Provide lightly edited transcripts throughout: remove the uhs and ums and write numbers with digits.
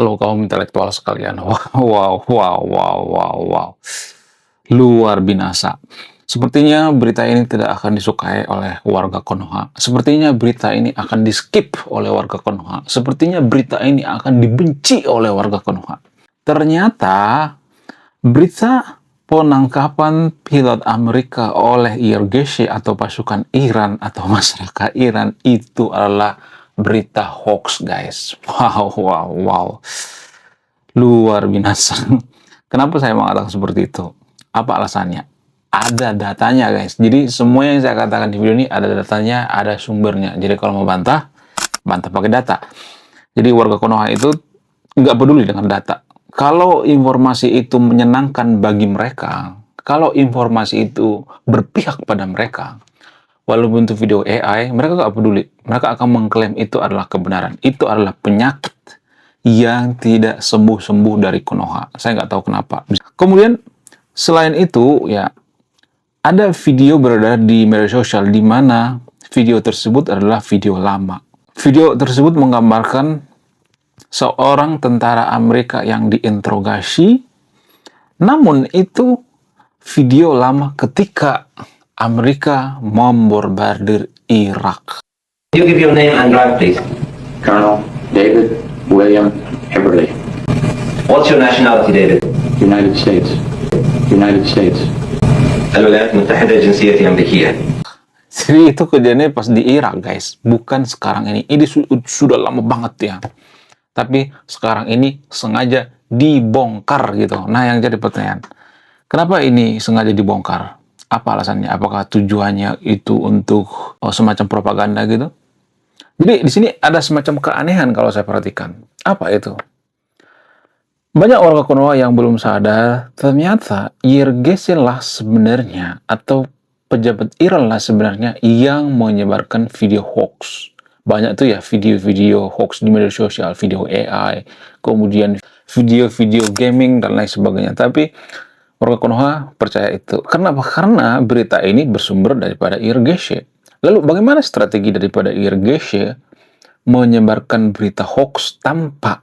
Halo kaum intelektual sekalian. Wow. Luar binasa. Sepertinya berita ini tidak akan disukai oleh warga Konoha. Sepertinya berita ini akan di-skip oleh warga Konoha. Sepertinya berita ini akan dibenci oleh warga Konoha. Ternyata berita penangkapan pilot Amerika oleh IRGC atau pasukan Iran atau masyarakat Iran itu adalah berita hoax, guys. Wow. Luar binasa. Kenapa saya mengatakan seperti itu? Apa alasannya? Ada datanya, guys. Jadi semua yang saya katakan di video ini ada datanya, ada sumbernya. Jadi kalau mau bantah pakai data. Jadi warga Konoha itu nggak peduli dengan data. Kalau informasi itu menyenangkan bagi mereka, kalau informasi itu berpihak pada mereka, walaupun itu video AI, mereka nggak peduli. Mereka akan mengklaim itu adalah kebenaran. Itu adalah penyakit yang tidak sembuh-sembuh dari Konoha. Saya nggak tahu kenapa. Kemudian, selain itu, ya, ada video beredar di media sosial di mana video tersebut adalah video lama. Video tersebut menggambarkan seorang tentara Amerika yang diinterogasi, namun itu video lama ketika Amerika membombardir Irak. You give your name and rank, please. Colonel David William Heberly, What's your nationality, David? United States. United States. الولايات المتحدة جنسيتي أمريكية. Jadi itu kejadiannya pas di Irak, guys. Bukan sekarang ini. Ini sudah lama banget ya. Tapi sekarang ini sengaja dibongkar gitu. Nah, yang jadi pertanyaan, kenapa ini sengaja dibongkar? Apa alasannya? Apakah tujuannya itu untuk semacam propaganda gitu? Jadi di sini ada semacam keanehan kalau saya perhatikan. Apa itu? Banyak warga Konoha yang belum sadar, ternyata IRGC lah sebenarnya, atau pejabat Iran lah sebenarnya yang menyebarkan video hoax. Banyak tuh ya video-video hoax di media sosial, video AI, kemudian video-video gaming, dan lain sebagainya. Tapi warga Konoha percaya itu. Kenapa? Karena berita ini bersumber daripada IRGC. Lalu bagaimana strategi daripada IRGC menyebarkan berita hoax tanpa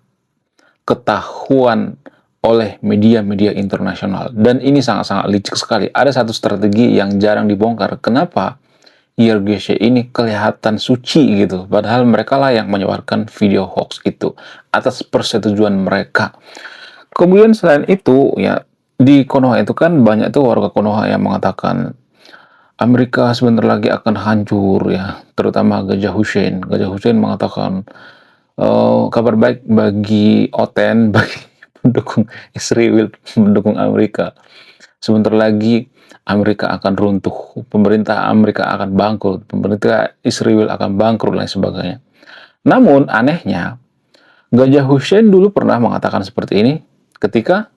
ketahuan oleh media-media internasional? Dan ini sangat-sangat licik sekali. Ada satu strategi yang jarang dibongkar. Kenapa IRGC ini kelihatan suci gitu, padahal mereka lah yang menyebarkan video hoax itu atas persetujuan mereka. Kemudian selain itu ya, di Konoha itu kan banyak tuh warga Konoha yang mengatakan Amerika sebentar lagi akan hancur ya, terutama Gajah Hussein. Gajah Hussein mengatakan kabar baik bagi OTAN, bagi pendukung Israel, pendukung Amerika. Sebentar lagi Amerika akan runtuh, pemerintah Amerika akan bangkrut, pemerintah Israel akan bangkrut, dan sebagainya. Namun anehnya, Gajah Hussein dulu pernah mengatakan seperti ini ketika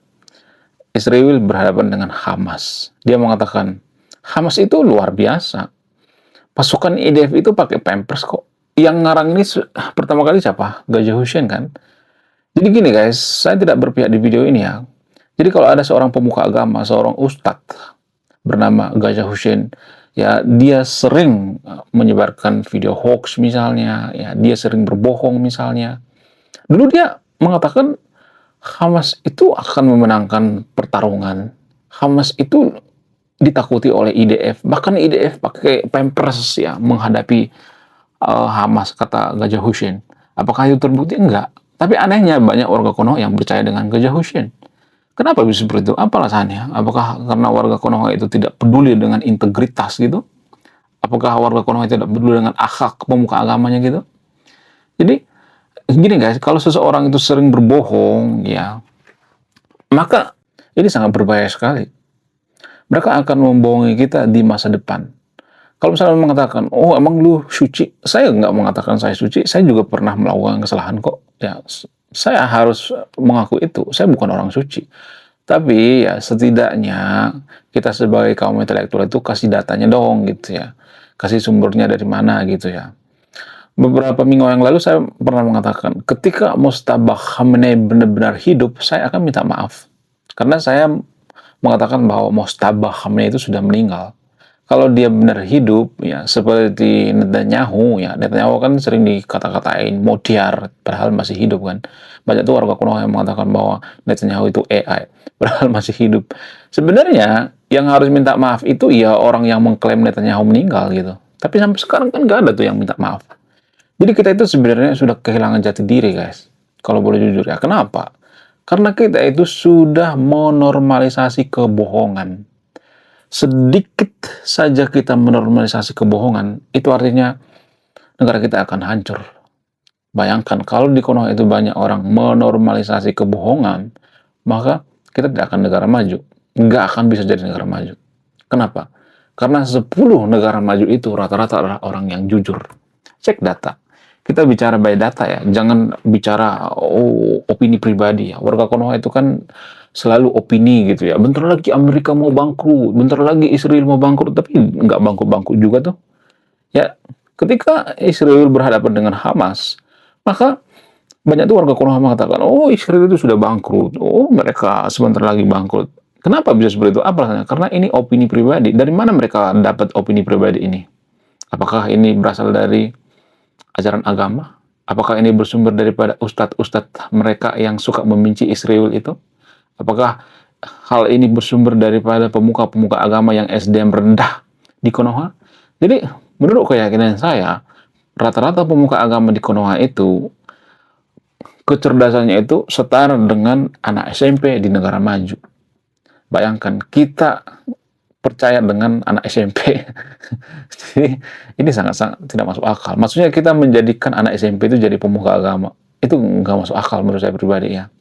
Israel berhadapan dengan Hamas. Dia mengatakan, Hamas itu luar biasa. Pasukan IDF itu pakai Pampers kok. Yang ngarang ini pertama kali siapa? Gajah Hussein kan? Jadi gini guys, saya tidak berpihak di video ini ya. Jadi kalau ada seorang pemuka agama, seorang ustadz bernama Gajah Hussein, ya dia sering menyebarkan video hoax misalnya, ya dia sering berbohong misalnya. Dulu dia mengatakan Hamas itu akan memenangkan pertarungan. Hamas itu ditakuti oleh IDF. Bahkan IDF pakai Pampers ya menghadapi Hamas, kata Gajah Hussein. Apakah itu terbukti? Enggak. Tapi anehnya banyak warga Konoha yang percaya dengan Gajah Hussein. Kenapa bisa seperti itu? Apa alasannya? Apakah karena warga Konoha itu tidak peduli dengan integritas gitu? Apakah warga Konoha tidak peduli dengan akhlak pemuka agamanya gitu? Jadi gini guys, kalau seseorang itu sering berbohong ya, maka ini sangat berbahaya sekali. Mereka akan membohongi kita di masa depan. Kalau misalnya mengatakan, oh emang lu suci, saya nggak mengatakan saya suci, saya juga pernah melakukan kesalahan kok. Ya, saya harus mengaku itu, saya bukan orang suci. Tapi ya setidaknya kita sebagai kaum intelektual itu kasih datanya dong gitu ya. Kasih sumbernya dari mana gitu ya. Beberapa minggu yang lalu saya pernah mengatakan, ketika Mojtaba Khamenei benar-benar hidup, saya akan minta maaf. Karena saya mengatakan bahwa Mojtaba Khamenei itu sudah meninggal. kalau dia benar hidup ya seperti Netanyahu ya, Netanyahu kan sering dikata-katain modiar padahal masih hidup kan. Banyak tuh warga Konoha yang mengatakan bahwa Netanyahu itu AI padahal masih hidup. Sebenarnya yang harus minta maaf itu ya orang yang mengklaim Netanyahu meninggal gitu. Tapi sampai sekarang kan nggak ada tuh yang minta maaf. Jadi kita itu sebenarnya sudah kehilangan jati diri guys. Kalau boleh jujur ya. Kenapa? Karena kita itu sudah menormalisasi kebohongan. Sedikit saja kita menormalisasi kebohongan, itu artinya negara kita akan hancur. Bayangkan kalau di Konoha itu banyak orang menormalisasi kebohongan, maka kita tidak akan negara maju. Nggak akan bisa jadi negara maju. Kenapa? Karena 10 negara maju itu rata-rata adalah orang yang jujur. Cek data. Kita bicara by data ya, jangan bicara opini pribadi ya. Warga Konoha itu kan selalu opini gitu ya. Bentar lagi Amerika mau bangkrut, bentar lagi Israel mau bangkrut, tapi nggak bangkrut-bangkrut juga tuh. Ya, ketika Israel berhadapan dengan Hamas, maka banyak tuh warga Konoha mengatakan, oh Israel itu sudah bangkrut, oh mereka sebentar lagi bangkrut. Kenapa bisa seperti itu? Apa alasannya? Karena ini opini pribadi. Dari mana mereka dapat opini pribadi ini? Apakah ini berasal dari ajaran agama? Apakah ini bersumber daripada ustadz-ustadz mereka yang suka membenci Israel itu? Apakah hal ini bersumber daripada pemuka-pemuka agama yang SDM rendah di Konoha? Jadi, menurut keyakinan saya, rata-rata pemuka agama di Konoha itu, kecerdasannya itu setara dengan anak SMP di negara maju. Bayangkan, kita percaya dengan anak SMP. Jadi, ini sangat-sangat tidak masuk akal. Maksudnya kita menjadikan anak SMP itu jadi pemuka agama. Itu nggak masuk akal menurut saya pribadi ya.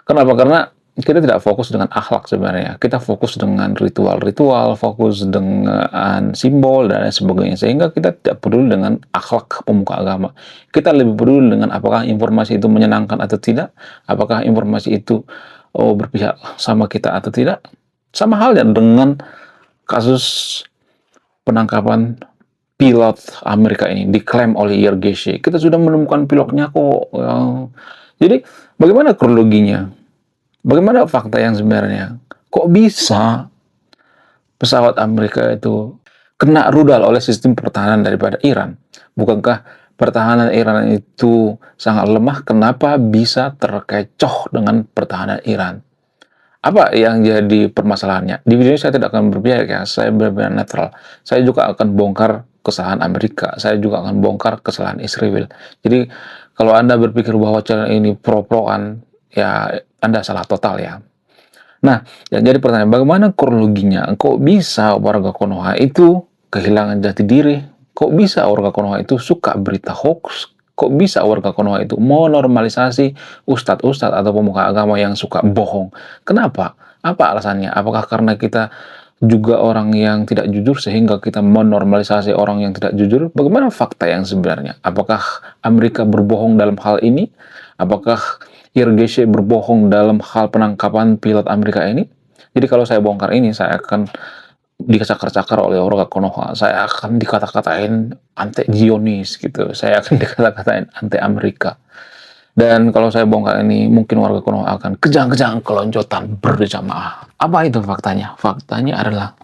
Kenapa? Karena kita tidak fokus dengan akhlak sebenarnya. Kita fokus dengan ritual-ritual, fokus dengan simbol dan lain sebagainya. Sehingga kita tidak peduli dengan akhlak pemuka agama. Kita lebih peduli dengan apakah informasi itu menyenangkan atau tidak, apakah informasi itu berpihak sama kita atau tidak. Sama halnya dengan kasus penangkapan pilot Amerika ini diklaim oleh IRGC. Kita sudah menemukan pilotnya kok. Jadi bagaimana kronologinya? Bagaimana fakta yang sebenarnya? Kok bisa pesawat Amerika itu kena rudal oleh sistem pertahanan daripada Iran? Bukankah pertahanan Iran itu sangat lemah? Kenapa bisa terkecoh dengan pertahanan Iran? Apa yang jadi permasalahannya? Di video ini saya tidak akan berpihak ya, saya benar-benar netral. Saya juga akan bongkar kesalahan Amerika, saya juga akan bongkar kesalahan Israel. Jadi kalau Anda berpikir bahwa channel ini pro-proan, ya Anda salah total ya. Nah, yang jadi pertanyaan, bagaimana kronologinya? Kok bisa warga Konoha itu kehilangan jati diri? Kok bisa warga Konoha itu suka berita hoax? Kok bisa warga Konoha itu menormalisasi ustadz-ustadz atau pemuka agama yang suka bohong? Kenapa? Apa alasannya? Apakah karena kita juga orang yang tidak jujur sehingga kita menormalisasi orang yang tidak jujur? Bagaimana fakta yang sebenarnya? Apakah Amerika berbohong dalam hal ini? Apakah IRGC berbohong dalam hal penangkapan pilot Amerika ini? Jadi kalau saya bongkar ini, saya akan dicakar-cakar oleh warga Konoha. Saya akan dikata-katain anti-Zionis gitu. Saya akan dikata-katain anti-Amerika. Dan kalau saya bongkar ini, mungkin warga Konoha akan kejang-kejang keloncotan berjamaah. Apa itu faktanya? Faktanya adalah,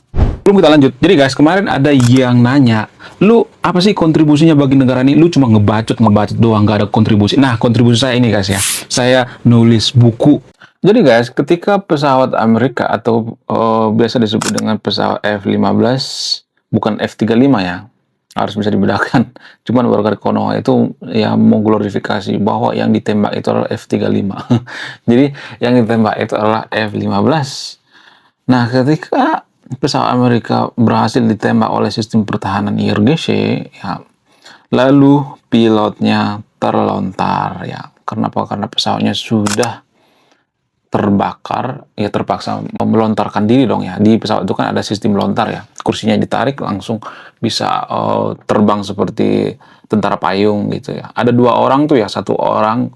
belum kita lanjut. Jadi guys, kemarin ada yang nanya, lu apa sih kontribusinya bagi negara ini? Lu cuma ngebacot doang, nggak ada kontribusi. Nah, kontribusi saya ini guys ya, saya nulis buku. Jadi guys, ketika pesawat Amerika atau biasa disebut dengan pesawat F-15, bukan F-35 ya, harus bisa dibedakan. Cuman warga Konoha itu ya mengglorifikasi bahwa yang ditembak itu adalah F-35. Jadi yang ditembak itu adalah F-15. Nah, ketika pesawat Amerika berhasil ditembak oleh sistem pertahanan IRGC, ya, lalu pilotnya terlontar ya. Kenapa? Karena pesawatnya sudah terbakar, ya terpaksa melontarkan diri dong ya. Di pesawat itu kan ada sistem lontar ya. Kursinya ditarik langsung bisa terbang seperti tentara payung gitu ya. Ada 2 orang tuh ya, 1 orang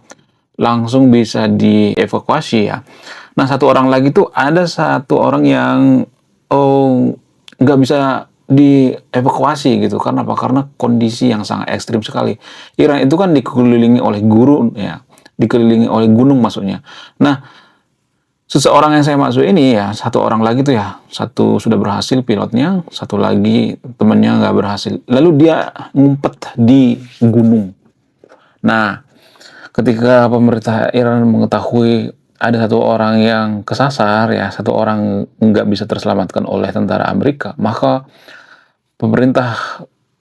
langsung bisa dievakuasi ya. Nah, 1 orang lagi tuh ada 1 orang yang nggak bisa dievakuasi gitu. Karena apa? Karena kondisi yang sangat ekstrim sekali. Iran itu kan dikelilingi oleh gurun ya, dikelilingi oleh gunung maksudnya. Nah, seseorang yang saya maksud ini ya, satu orang lagi tuh ya, satu sudah berhasil pilotnya, satu lagi temennya nggak berhasil. Lalu dia ngumpet di gunung. Nah, ketika pemerintah Iran mengetahui ada satu orang yang kesasar ya, satu orang nggak bisa terselamatkan oleh tentara Amerika, maka pemerintah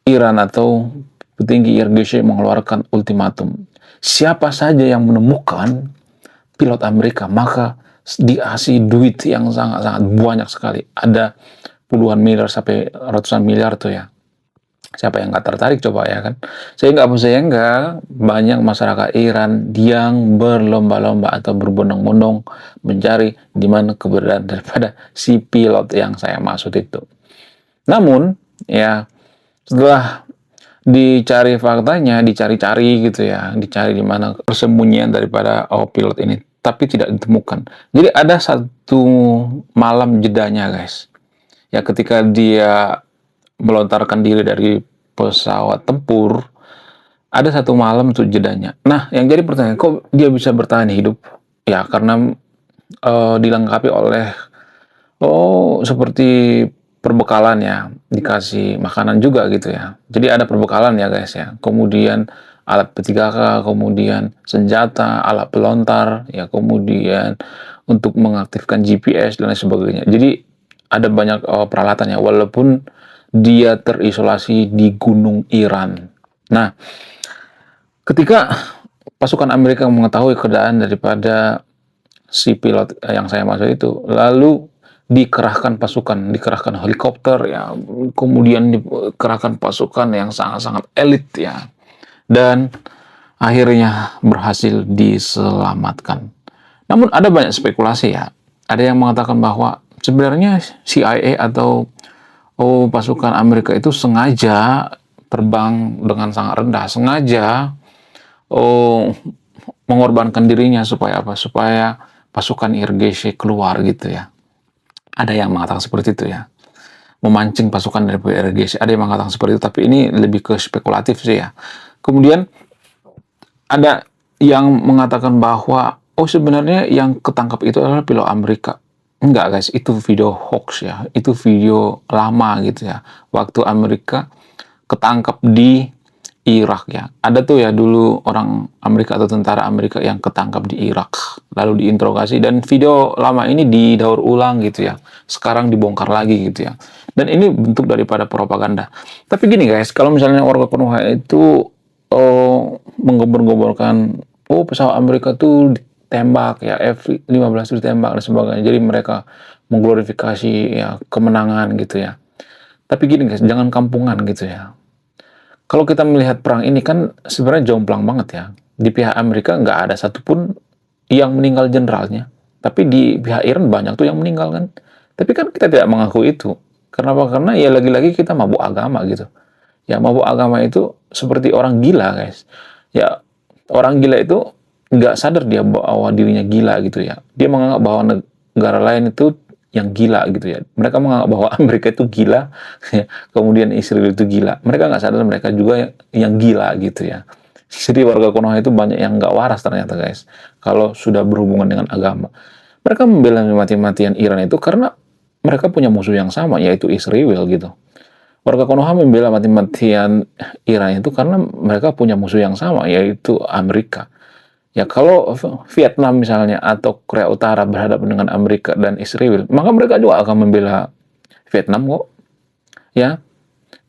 Iran atau petinggi IRGC mengeluarkan ultimatum. Siapa saja yang menemukan pilot Amerika, maka dikasih duit yang sangat-sangat banyak sekali. Ada puluhan miliar sampai ratusan miliar tuh ya. Siapa yang nggak tertarik coba ya kan? Sehingga banyak masyarakat Iran yang berlomba-lomba atau berbondong-bondong mencari di mana keberadaan daripada si pilot yang saya maksud itu. Namun ya setelah dicari faktanya, dicari-cari gitu ya, dicari di mana persembunyian daripada pilot ini, tapi tidak ditemukan. Jadi ada satu malam jedanya guys. Ya ketika dia melontarkan diri dari pesawat tempur, ada satu malam tuh jedanya. Nah, yang jadi pertanyaan, kok dia bisa bertahan hidup? Ya, karena dilengkapi oleh seperti perbekalan ya, dikasih makanan juga gitu ya. Jadi ada perbekalan ya guys ya. Kemudian alat P3K, kemudian senjata, alat pelontar, ya kemudian untuk mengaktifkan GPS dan lain sebagainya. Jadi ada banyak peralatan ya, walaupun dia terisolasi di gunung Iran. Nah, ketika pasukan Amerika mengetahui keadaan daripada si pilot yang saya maksud itu, lalu dikerahkan helikopter ya, kemudian dikerahkan pasukan yang sangat-sangat elit ya, dan akhirnya berhasil diselamatkan. Namun ada banyak spekulasi ya, ada yang mengatakan bahwa sebenarnya CIA atau pasukan Amerika itu sengaja terbang dengan sangat rendah, sengaja mengorbankan dirinya supaya apa? Supaya pasukan IRGC keluar gitu ya. Ada yang mengatakan seperti itu ya. Memancing pasukan dari IRGC. Ada yang mengatakan seperti itu, tapi ini lebih ke spekulatif sih ya. Kemudian ada yang mengatakan bahwa sebenarnya yang ketangkap itu adalah pilot Amerika. Enggak guys, itu video hoax ya. Itu video lama gitu ya. Waktu Amerika ketangkap di Irak ya. Ada tuh ya dulu orang Amerika atau tentara Amerika yang ketangkap di Irak. Lalu diinterogasi dan video lama ini didaur ulang gitu ya. Sekarang dibongkar lagi gitu ya. Dan ini bentuk daripada propaganda. Tapi gini guys, kalau misalnya warga Konoha itu menggembor-gemborkan pesawat Amerika tuh ditembak ya, F-15 itu ditembak dan sebagainya. Jadi mereka mengglorifikasi ya kemenangan gitu ya. Tapi gini guys, jangan kampungan gitu ya. Kalau kita melihat perang ini kan sebenarnya jomplang banget ya. Di pihak Amerika nggak ada satupun yang meninggal jenderalnya. Tapi di pihak Iran banyak tuh yang meninggal kan. Tapi kan kita tidak mengaku itu. Kenapa? Karena ya lagi-lagi kita mabuk agama gitu. Ya mabuk agama itu seperti orang gila guys. Ya orang gila itu nggak sadar dia bahwa dirinya gila gitu ya. Dia menganggap bahwa negara lain itu yang gila gitu ya. Mereka menganggap bahwa Amerika itu gila, ya. Kemudian Israel itu gila. Mereka nggak sadar mereka juga yang gila gitu ya. Jadi warga Konoha itu banyak yang nggak waras ternyata guys. Kalau sudah berhubungan dengan agama. Mereka membela mati-matian Iran itu karena mereka punya musuh yang sama, yaitu Israel gitu. Warga Konoha membela mati-matian Iran itu karena mereka punya musuh yang sama, yaitu Amerika. Ya kalau Vietnam misalnya atau Korea Utara berhadapan dengan Amerika dan Israel, maka mereka juga akan membela Vietnam kok. Ya.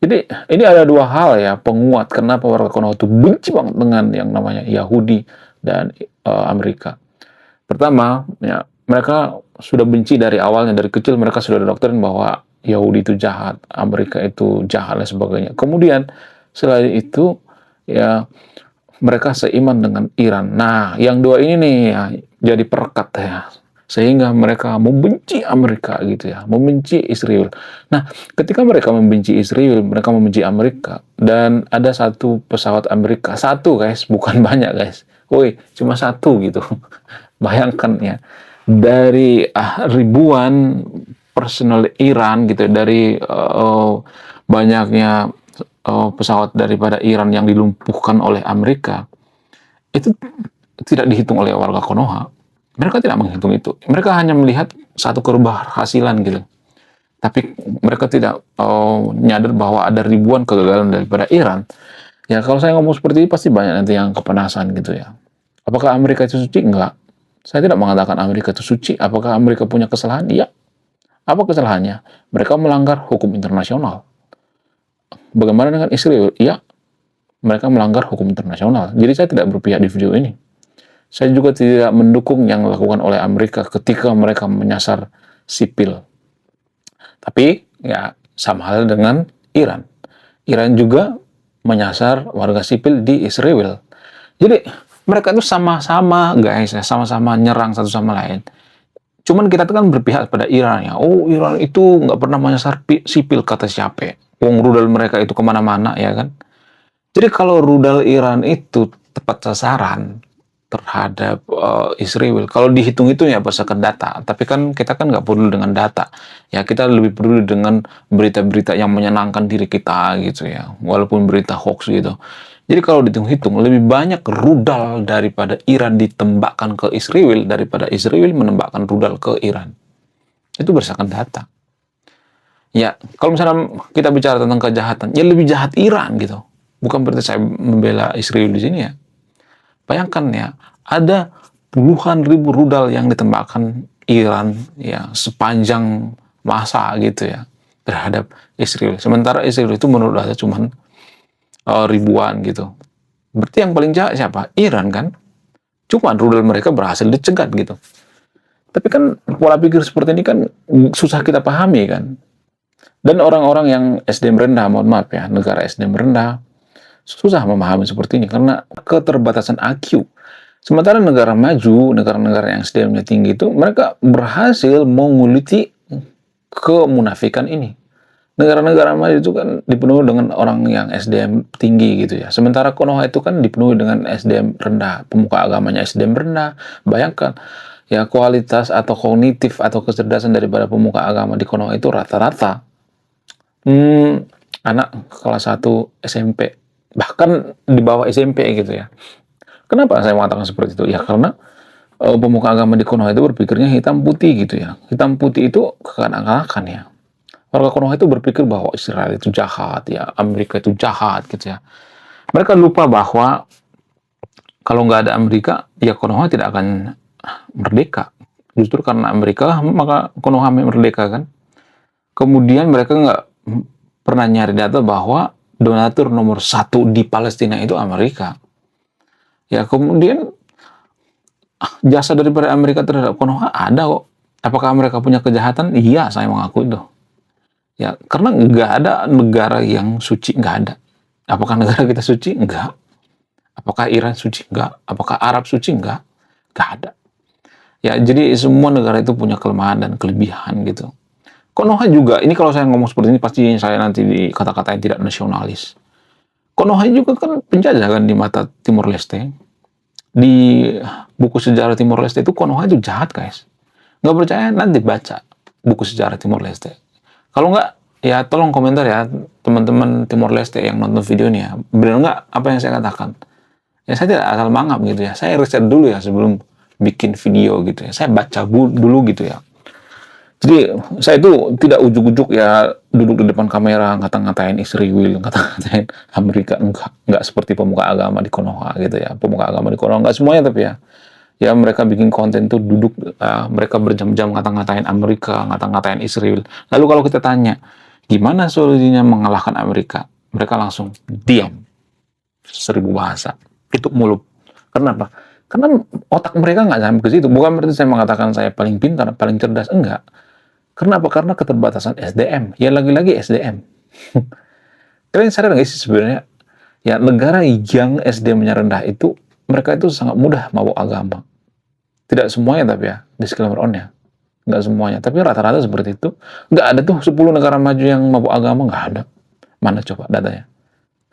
Jadi ini ada dua hal ya penguat kenapa warga Konoha itu benci banget dengan yang namanya Yahudi dan Amerika. Pertama, ya mereka sudah benci dari awalnya, dari kecil mereka sudah ada doktrin bahwa Yahudi itu jahat, Amerika itu jahat dan sebagainya. Kemudian selain itu ya mereka seiman dengan Iran. Nah, yang dua ini nih ya, jadi perekat ya. Sehingga mereka membenci Amerika gitu ya, membenci Israel. Nah, ketika mereka membenci Israel, mereka membenci Amerika. Dan ada satu pesawat Amerika, satu guys, bukan banyak guys. Woi, cuma satu gitu. Bayangkan ya, dari ribuan personel Iran gitu, dari banyaknya pesawat daripada Iran yang dilumpuhkan oleh Amerika, itu tidak dihitung oleh warga Konoha. Mereka tidak menghitung itu. Mereka hanya melihat satu keberhasilan gitu. Tapi mereka tidak nyadar bahwa ada ribuan kegagalan daripada Iran. Ya kalau saya ngomong seperti ini pasti banyak nanti yang kepanasan gitu ya. Apakah Amerika itu suci? Enggak. Saya tidak mengatakan Amerika itu suci. Apakah Amerika punya kesalahan? Iya. Apa kesalahannya? Mereka melanggar hukum internasional. Bagaimana dengan Israel? Iya. Mereka melanggar hukum internasional. Jadi saya tidak berpihak di video ini. Saya juga tidak mendukung yang dilakukan oleh Amerika ketika mereka menyasar sipil. Tapi ya sama hal dengan Iran. Iran juga menyasar warga sipil di Israel. Jadi mereka itu sama-sama guys, sama-sama nyerang satu sama lain. Cuman kita kan berpihak pada Iran ya. Oh Iran itu nggak pernah menyasar sipil kata siapa? Wong rudal mereka itu kemana-mana ya kan. Jadi kalau rudal Iran itu tepat sasaran terhadap Israel, kalau dihitung itu ya berdasarkan data. Tapi kan kita kan nggak peduli dengan data. Ya kita lebih peduli dengan berita-berita yang menyenangkan diri kita gitu ya. Walaupun berita hoax gitu. Jadi kalau dihitung-hitung lebih banyak rudal daripada Iran ditembakkan ke Israel daripada Israel menembakkan rudal ke Iran. Itu berdasarkan data. Ya, kalau misalnya kita bicara tentang kejahatan, ya lebih jahat Iran gitu. Bukan berarti saya membela Israel di sini ya. Bayangkan ya, ada puluhan ribu rudal yang ditembakkan Iran ya sepanjang masa gitu ya terhadap Israel. Sementara Israel itu menurut saya cuman ribuan gitu. Berarti yang paling jahat siapa? Iran kan? Cuman rudal mereka berhasil dicegat gitu. Tapi kan pola pikir seperti ini kan susah kita pahami kan. Dan orang-orang yang SDM rendah, mohon maaf ya, negara SDM rendah, susah memahami seperti ini karena keterbatasan IQ. Sementara negara maju, negara-negara yang SDM-nya tinggi itu, mereka berhasil menguliti kemunafikan ini. Negara-negara maju itu kan dipenuhi dengan orang yang SDM tinggi gitu ya. Sementara Konoha itu kan dipenuhi dengan SDM rendah, pemuka agamanya SDM rendah. Bayangkan, ya kualitas atau kognitif atau kecerdasan daripada pemuka agama di Konoha itu rata-rata anak kelas 1 SMP, bahkan di bawah SMP gitu ya. Kenapa saya mengatakan seperti itu? Ya karena pemuka agama di Konoha itu berpikirnya hitam putih gitu ya. Hitam putih itu kekanak-kanakan ya. Warga Konoha itu berpikir bahwa Israel itu jahat ya, Amerika itu jahat gitu ya. Mereka lupa bahwa kalau nggak ada Amerika, ya Konoha tidak akan merdeka. Justru karena Amerika, maka Konoha merdeka kan. Kemudian mereka nggak pernah nyari data bahwa donatur nomor 1 di Palestina itu Amerika. Ya kemudian jasa daripada Amerika terhadap Konoha ada kok. Apakah mereka punya kejahatan? Iya, saya mengaku itu. Ya, karena nggak ada negara yang suci, nggak ada. Apakah negara kita suci? Enggak. Apakah Iran suci? Enggak. Apakah Arab suci? Enggak. Nggak ada. Ya, jadi semua negara itu punya kelemahan dan kelebihan gitu. Konoha juga, ini kalau saya ngomong seperti ini pasti saya nanti dikata-katain tidak nasionalis. Konoha juga kan penjajah kan di mata Timor Leste. Di buku sejarah Timor Leste itu Konoha itu jahat guys. Nggak percaya nanti baca buku sejarah Timor Leste. Kalau nggak, ya tolong komentar ya teman-teman Timor Leste yang nonton video ini ya. Benar nggak apa yang saya katakan? Ya saya tidak asal mangap gitu ya. Saya riset dulu ya sebelum bikin video gitu ya. Saya baca dulu gitu ya. Jadi saya itu tidak ujuk-ujuk ya duduk di depan kamera ngata-ngatain Israel, ngata-ngatain Amerika. Enggak seperti pemuka agama di Konoha gitu ya. Pemuka agama di Konoha nggak semuanya tapi ya. Ya mereka bikin konten tuh duduk, mereka berjam-jam ngata-ngatain Amerika, ngata-ngatain Israel. Lalu kalau kita tanya, gimana solusinya mengalahkan Amerika? Mereka langsung diam. 1000 bahasa. Tutup mulut. Kenapa? Karena otak mereka nggak sampai ke situ. Bukan berarti saya mengatakan saya paling pintar, paling cerdas. Enggak. Kenapa? Karena keterbatasan SDM. Ya lagi-lagi SDM. Kalian sadar nggak sih sebenarnya? Ya negara yang SDM-nya rendah itu, mereka itu sangat mudah mabuk agama. Tidak semuanya tapi ya, disclaimer on ya. Nggak semuanya, tapi rata-rata seperti itu. Nggak ada tuh 10 negara maju yang mabuk agama, nggak ada. Mana coba datanya?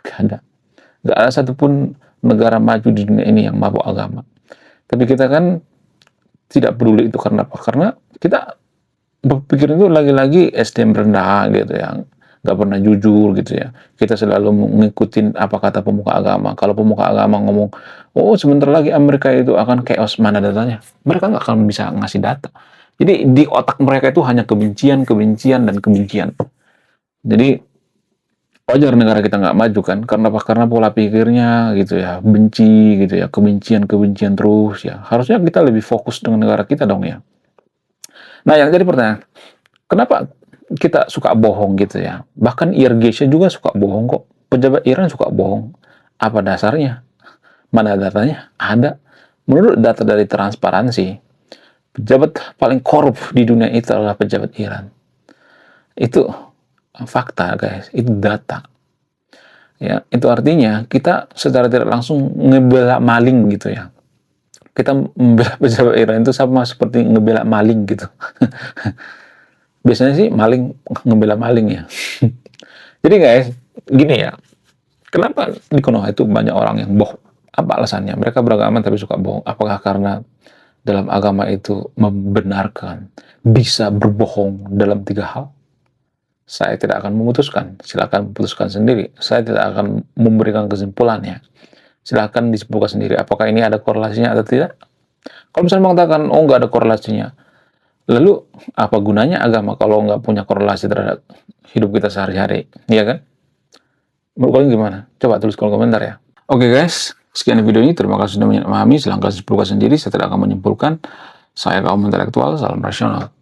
Nggak ada. Nggak ada satupun negara maju di dunia ini yang mabuk agama. Tapi kita kan tidak peduli itu karena apa? Karena kita berpikir itu lagi-lagi SDM rendah gitu yang nggak pernah jujur gitu ya. Kita selalu mengikuti apa kata pemuka agama. Kalau pemuka agama ngomong, oh sebentar lagi Amerika itu akan chaos, mana datanya? Mereka nggak akan bisa ngasih data. Jadi di otak mereka itu hanya kebencian, kebencian, dan kebencian. Jadi wajar negara kita nggak maju kan? Karena apa? Karena pola pikirnya gitu ya, benci gitu ya, kebencian, kebencian terus ya. Harusnya kita lebih fokus dengan negara kita dong ya. Nah yang jadi pertanyaan, kenapa kita suka bohong gitu ya? Bahkan Irgesha juga suka bohong kok. Pejabat Iran suka bohong. Apa dasarnya? Mana datanya? Ada. Menurut data dari transparansi, pejabat paling korup di dunia itu adalah pejabat Iran. Itu fakta guys, itu data. Ya, itu artinya kita secara tidak langsung ngebela maling gitu ya. Kita membela pejabat Iran itu sama seperti ngebela maling gitu. Biasanya sih maling ngebela maling ya. Jadi guys, gini ya. Kenapa di Konoha itu banyak orang yang bohong? Apa alasannya? Mereka beragama tapi suka bohong. Apakah karena dalam agama itu membenarkan bisa berbohong dalam 3 hal? Saya tidak akan memutuskan. Silakan putuskan sendiri. Saya tidak akan memberikan kesimpulannya. Silakan disimpulkan sendiri. Apakah ini ada korelasinya atau tidak? Kalau misalnya mengatakan, oh nggak ada korelasinya. Lalu, apa gunanya agama kalau nggak punya korelasi terhadap hidup kita sehari-hari? Iya kan? Menurut kalian gimana? Coba tulis kolom komentar ya. Oke guys, sekian video ini. Terima kasih sudah memahami. Silahkan simpulkan sendiri. Saya tidak akan menyimpulkan. Saya kaum intelektual, salam rasional.